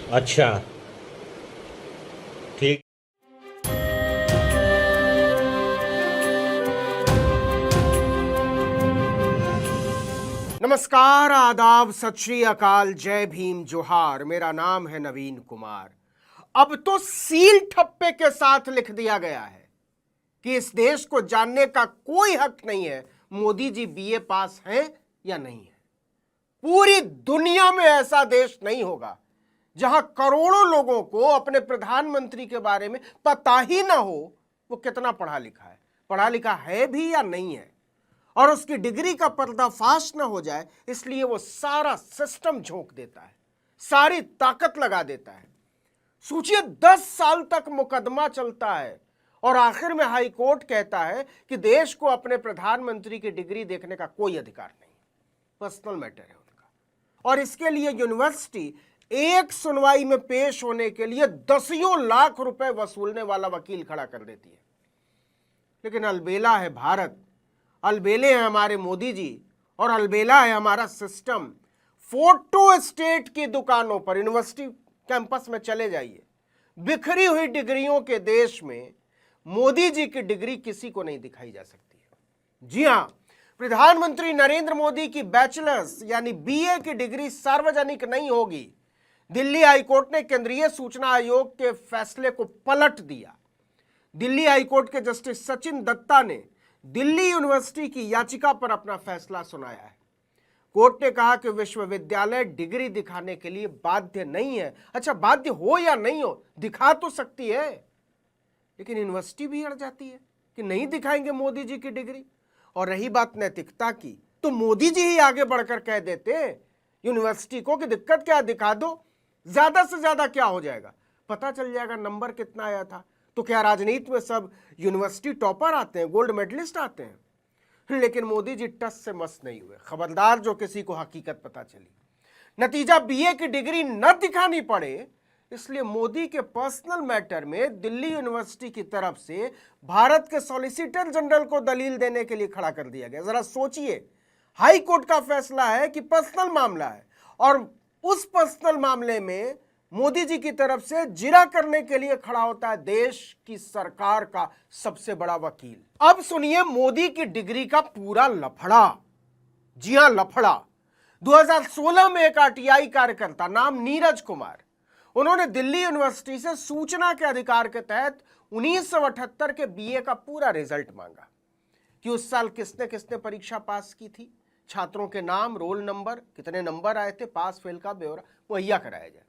अच्छा, ठीक। नमस्कार, आदाब, सत श्री अकाल, जय भीम, जोहार। मेरा नाम है नवीन कुमार। अब तो सील ठप्पे के साथ लिख दिया गया है कि इस देश को जानने का कोई हक नहीं है मोदी जी बीए पास हैं या नहीं है। पूरी दुनिया में ऐसा देश नहीं होगा जहां करोड़ों लोगों को अपने प्रधानमंत्री के बारे में पता ही ना हो वो कितना पढ़ा लिखा है, पढ़ा लिखा है भी या नहीं है, और उसकी डिग्री का पर्दाफाश ना हो जाए इसलिए वो सारा सिस्टम झोंक देता है, सारी ताकत लगा देता है। सोचिए, 10 साल तक मुकदमा चलता है और आखिर में हाई कोर्ट कहता है कि देश को अपने प्रधानमंत्री की डिग्री देखने का कोई अधिकार नहीं, पर्सनल मैटर है उनका। और इसके लिए यूनिवर्सिटी एक सुनवाई में पेश होने के लिए दसियों लाख रुपए वसूलने वाला वकील खड़ा कर देती है। लेकिन अलबेला है भारत, अलबेले हैं हमारे मोदी जी, और अलबेला है हमारा सिस्टम। फोटो स्टेट की दुकानों पर, यूनिवर्सिटी कैंपस में चले जाइए, बिखरी हुई डिग्रियों के देश में मोदी जी की डिग्री किसी को नहीं दिखाई जा सकती है। जी हां, प्रधानमंत्री नरेंद्र मोदी की बैचलर्स यानी बीए की डिग्री सार्वजनिक नहीं होगी। दिल्ली हाईकोर्ट ने केंद्रीय सूचना आयोग के फैसले को पलट दिया। दिल्ली हाईकोर्ट के जस्टिस सचिन दत्ता ने दिल्ली यूनिवर्सिटी की याचिका पर अपना फैसला सुनाया है। कोर्ट ने कहा कि विश्वविद्यालय डिग्री दिखाने के लिए बाध्य नहीं है। अच्छा, बाध्य हो या नहीं हो, दिखा तो सकती है, लेकिन यूनिवर्सिटी भी अड़ जाती है कि नहीं दिखाएंगे मोदी जी की डिग्री। और रही बात नैतिकता की, तो मोदी जी ही आगे बढ़कर कह देते यूनिवर्सिटी को कि दिक्कत क्या, दिखा दो, ज्यादा से ज्यादा क्या हो जाएगा, पता चल जाएगा नंबर कितना आया था। तो क्या राजनीति में सब यूनिवर्सिटी टॉपर आते हैं, गोल्ड मेडलिस्ट आते हैं? लेकिन मोदी जी टस से मस नहीं हुए। खबरदार जो किसी को हकीकत पता चली। नतीजा बीए की डिग्री न दिखानी पड़े, इसलिए मोदी के पर्सनल मैटर में दिल्ली यूनिवर्सिटी की तरफ से भारत के सॉलिसिटर जनरल को दलील देने के लिए खड़ा कर दिया गया। जरा सोचिए, हाई कोर्ट का फैसला है कि पर्सनल मामला है, और उस पर्सनल मामले में मोदी जी की तरफ से जिरा करने के लिए खड़ा होता है देश की सरकार का सबसे बड़ा वकील। अब सुनिए मोदी की डिग्री का पूरा लफड़ा। जी हां, लफड़ा। 2016 में एक आरटीआई कार्यकर्ता नाम नीरज कुमार, उन्होंने दिल्ली यूनिवर्सिटी से सूचना के अधिकार के तहत 1978 के बीए का पूरा रिजल्ट मांगा कि उस साल किसने किसने परीक्षा पास की थी, छात्रों के नाम, रोल नंबर, कितने नंबर आए थे, पास फेल का ब्यौरा मुहैया कराया जाए।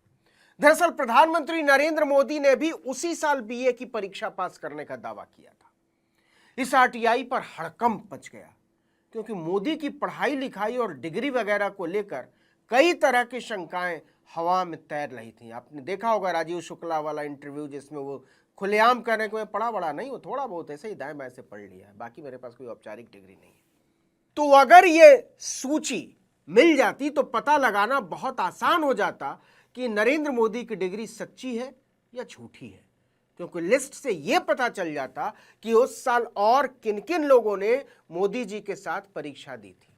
दरअसल प्रधानमंत्री नरेंद्र मोदी ने भी उसी साल बीए की परीक्षा पास करने का दावा किया था। इस आरटीआई पर हड़कंप मच गया क्योंकि मोदी की पढ़ाई लिखाई और डिग्री वगैरह को लेकर कई तरह की शंकाएं हवा में तैर रही थी। आपने देखा होगा राजीव शुक्ला वाला इंटरव्यू, जिसमें वो खुलेआम कहने को मैं पढ़ा बड़ा नहीं हूं, थोड़ा बहुत ऐसे ही दाएं बाएं से पढ़ लिया है, बाकी मेरे पास कोई औपचारिक डिग्री नहीं है। तो अगर ये सूची मिल जाती तो पता लगाना बहुत आसान हो जाता कि नरेंद्र मोदी की डिग्री सच्ची है या झूठी है, क्योंकि लिस्ट से यह पता चल जाता कि उस साल और किन किन लोगों ने मोदी जी के साथ परीक्षा दी थी।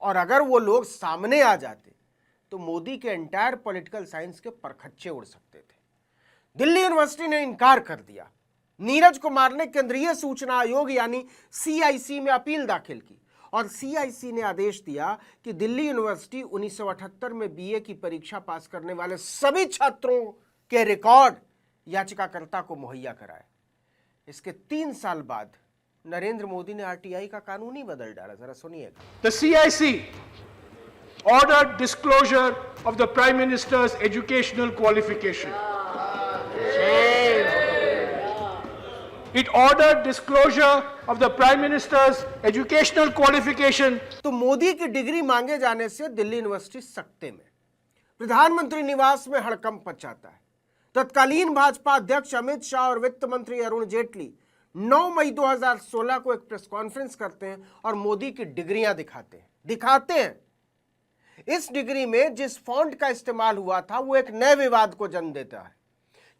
और अगर वो लोग सामने आ जाते तो मोदी के एंटायर पॉलिटिकल साइंस के परखच्चे उड़ सकते थे। दिल्ली यूनिवर्सिटी ने इनकार कर दिया। नीरज कुमार ने केंद्रीय सूचना आयोग यानी सीआईसी में अपील दाखिल की, और सीआईसी ने आदेश दिया कि दिल्ली यूनिवर्सिटी 1978 में बीए की परीक्षा पास करने वाले सभी छात्रों के रिकॉर्ड याचिकाकर्ता को मुहैया कराए। इसके 3 साल बाद नरेंद्र मोदी ने आरटीआई का कानून ही बदल डाला। जरा सुनिएगा। The CIC ordered disclosure of the Prime Minister's educational qualification. It ordered disclosure of the Prime Minister's educational qualification. तो मोदी की डिग्री मांगे जाने से दिल्ली यूनिवर्सिटी सकते में, प्रधानमंत्री निवास में हड़कंप मचाता है। तत्कालीन भाजपा अध्यक्ष अमित शाह और वित्त मंत्री अरुण जेटली 9 मई 2016 को एक प्रेस कॉन्फ्रेंस करते हैं और मोदी की डिग्रियां दिखाते हैं। इस डिग्री में जिस फॉन्ट का इस्तेमाल हुआ था वो एक नए विवाद को जन्म देता है,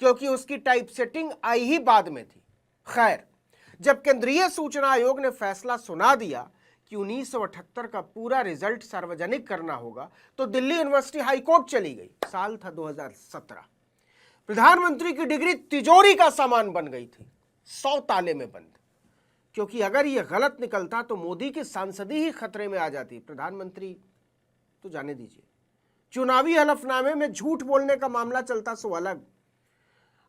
क्योंकि उसकी टाइप सेटिंग आई ही बाद में थी। खैर, जब केंद्रीय सूचना आयोग ने फैसला सुना दिया कि 1978 का पूरा रिजल्ट सार्वजनिक करना होगा तो दिल्ली यूनिवर्सिटी हाईकोर्ट चली गई। साल था 2017। प्रधानमंत्री की डिग्री तिजोरी का सामान बन गई थी, 100 ताले में बंद, क्योंकि अगर यह गलत निकलता तो मोदी की सांसदी ही खतरे में आ जाती। प्रधानमंत्री तो जाने दीजिए, चुनावी हलफनामे में झूठ बोलने का मामला चलता सो अलग।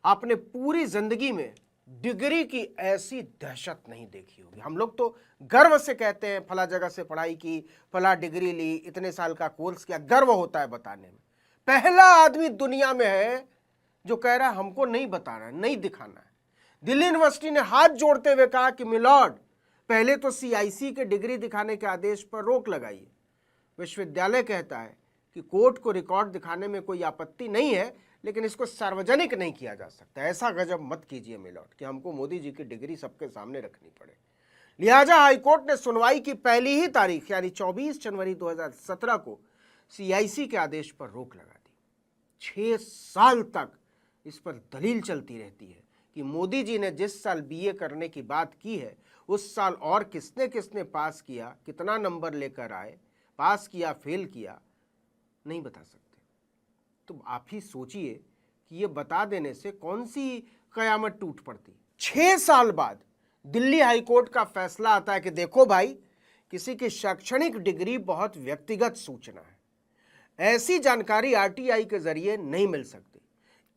आपने पूरी जिंदगी में डिग्री की ऐसी दहशत नहीं देखी होगी। हम लोग तो गर्व से कहते हैं फला जगह से पढ़ाई की, फला डिग्री ली, इतने साल का कोर्स किया, गर्व होता है बताने में। पहला आदमी दुनिया में है जो कह रहा है हमको नहीं बताना, नहीं दिखाना है। दिल्ली यूनिवर्सिटी ने हाथ जोड़ते हुए कहा कि मिलॉर्ड, पहले तो CIC के डिग्री दिखाने के आदेश पर रोक लगाइए। विश्वविद्यालय कहता है कि कोर्ट को रिकॉर्ड दिखाने में कोई आपत्ति नहीं है, लेकिन इसको सार्वजनिक नहीं किया जा सकता। ऐसा गजब मत कीजिए मिलॉर्ड कि हमको मोदी जी की डिग्री सबके सामने रखनी पड़े। लिहाजा हाईकोर्ट ने सुनवाई की पहली ही तारीख यानी 24 जनवरी 2017 को CIC के आदेश पर रोक लगा दी। 6 साल तक इस पर दलील चलती रहती है कि मोदी जी ने जिस साल BA करने की बात की है उस साल और किसने किसने पास किया, कितना नंबर लेकर आए, पास किया, फेल किया, नहीं बता सकते। तो आप ही सोचिए कि ये बता देने से कौन सी कयामत टूट पड़ती। 6 साल बाद दिल्ली हाईकोर्ट का फैसला आता है कि देखो भाई, किसी की शैक्षणिक डिग्री बहुत व्यक्तिगत सूचना है, ऐसी जानकारी RTI के जरिए नहीं मिल सकती।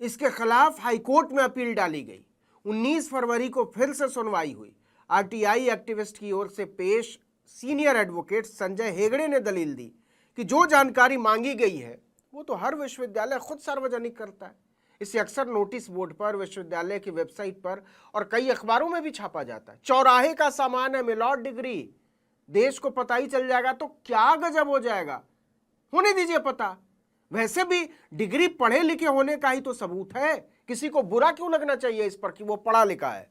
इसके खिलाफ हाईकोर्ट में अपील डाली गई। 19 फरवरी को फिर से सुनवाई हुई। RTI एक्टिविस्ट की ओर से पेश सीनियर एडवोकेट संजय हेगड़े ने दलील दी कि जो जानकारी मांगी गई है वो तो हर विश्वविद्यालय खुद सार्वजनिक करता है। इसे अक्सर नोटिस बोर्ड पर, विश्वविद्यालय की वेबसाइट पर और कई अखबारों में भी छापा जाता है। चौराहे का सामान है मिलॉर्ड डिग्री, देश को पता ही चल जाएगा तो क्या गजब हो जाएगा। होने दीजिए पता, वैसे भी डिग्री पढ़े लिखे होने का ही तो सबूत है। किसी को बुरा क्यों लगना चाहिए इस पर कि वो पढ़ा लिखा है।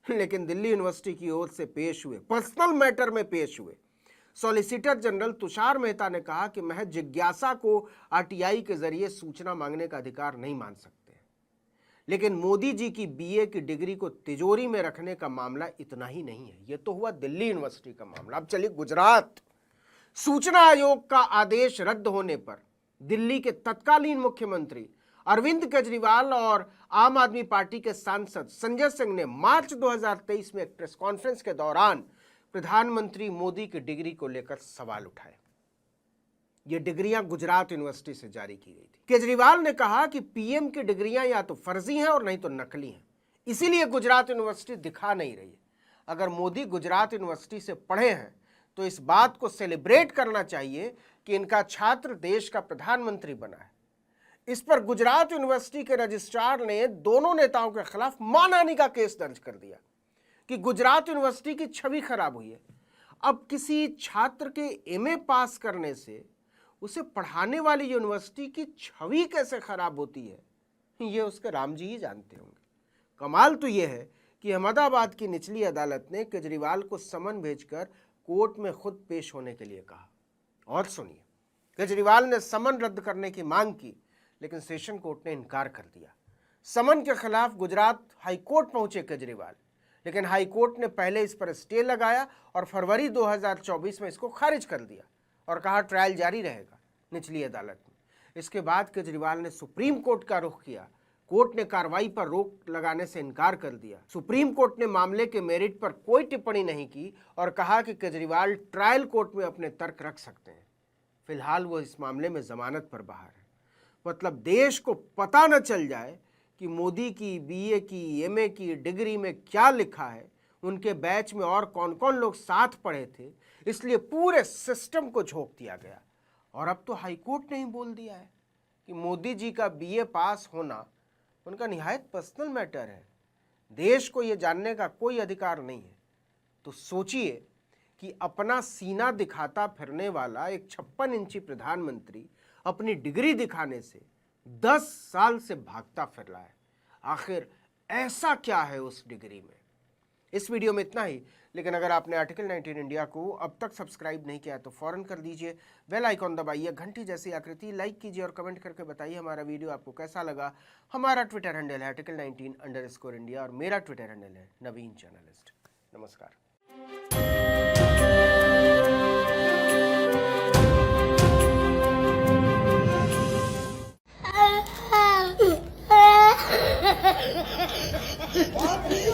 लेकिन दिल्ली यूनिवर्सिटी की ओर से पेश हुए पर्सनल मैटर में पेश हुए सॉलिसिटर जनरल तुषार मेहता ने कहा कि महज जिज्ञासा को RTI के जरिए सूचना मांगने का अधिकार नहीं मान सकते। लेकिन मोदी जी की BA की डिग्री को तिजोरी में रखने का मामला इतना ही नहीं है। यह तो हुआ दिल्ली यूनिवर्सिटी का मामला। अब चलिए गुजरात। सूचना आयोग का आदेश रद्द होने पर दिल्ली के तत्कालीन मुख्यमंत्री अरविंद केजरीवाल और आम आदमी पार्टी के सांसद संजय सिंह ने मार्च 2023 में एक प्रेस कॉन्फ्रेंस के दौरान प्रधानमंत्री मोदी की डिग्री को लेकर सवाल उठाए। ये डिग्रियां गुजरात यूनिवर्सिटी से जारी की गई थी। केजरीवाल ने कहा कि PM की डिग्रियां या तो फर्जी हैं और नहीं तो नकली हैं, इसीलिए गुजरात यूनिवर्सिटी दिखा नहीं रही है। अगर मोदी गुजरात यूनिवर्सिटी से पढ़े हैं तो इस बात को सेलिब्रेट करना चाहिए कि इनका छात्र देश का प्रधानमंत्री बना है। इस पर गुजरात यूनिवर्सिटी के रजिस्ट्रार ने दोनों नेताओं के खिलाफ मानहानि का केस दर्ज कर दिया कि गुजरात यूनिवर्सिटी की छवि खराब हुई है। अब किसी छात्र के MA पास करने से उसे पढ़ाने वाली यूनिवर्सिटी की छवि कैसे खराब होती है, ये उसके राम जी ही जानते होंगे। कमाल तो यह है कि अहमदाबाद की निचली अदालत ने केजरीवाल को समन भेजकर कोर्ट में खुद पेश होने के लिए कहा। और सुनिए, केजरीवाल ने समन रद्द करने की मांग की, लेकिन सेशन कोर्ट ने इनकार कर दिया। समन के खिलाफ गुजरात हाईकोर्ट पहुंचे केजरीवाल, लेकिन हाईकोर्ट ने पहले इस पर स्टे लगाया और फरवरी 2024 में इसको खारिज कर दिया और कहा ट्रायल जारी रहेगा निचली अदालत में। इसके बाद केजरीवाल ने सुप्रीम कोर्ट का रुख किया। कोर्ट ने कार्रवाई पर रोक लगाने से इनकार कर दिया। सुप्रीम कोर्ट ने मामले के मेरिट पर कोई टिप्पणी नहीं की और कहा कि केजरीवाल ट्रायल कोर्ट में अपने तर्क रख सकते हैं। फिलहाल वो इस मामले में जमानत पर बाहर है। मतलब देश को पता न चल जाए कि मोदी की BA की MA की डिग्री में क्या लिखा है, उनके बैच में और कौन कौन लोग साथ पढ़े थे, इसलिए पूरे सिस्टम को झोंक दिया गया। और अब तो हाईकोर्ट ने ही बोल दिया है कि मोदी जी का BA पास होना उनका निहायत पर्सनल मैटर है, देश को ये जानने का कोई अधिकार नहीं है। तो सोचिए कि अपना सीना दिखाता फिरने वाला एक 56 इंची प्रधानमंत्री अपनी डिग्री दिखाने से 10 साल से भागता फिर रहा है। आखिर ऐसा क्या है उस डिग्री में। इस वीडियो में इतना ही, लेकिन अगर आपने आर्टिकल 19 इंडिया को अब तक सब्सक्राइब नहीं किया तो फौरन कर दीजिए। बेल आइकॉन दबाइए, घंटी जैसी आकृति, लाइक कीजिए और कमेंट करके बताइए हमारा वीडियो आपको कैसा लगा। हमारा ट्विटर हैंडल है आर्टिकल 19_इंडिया और मेरा ट्विटर हैंडल है नवीन जर्नलिस्ट। नमस्कार। बात नहीं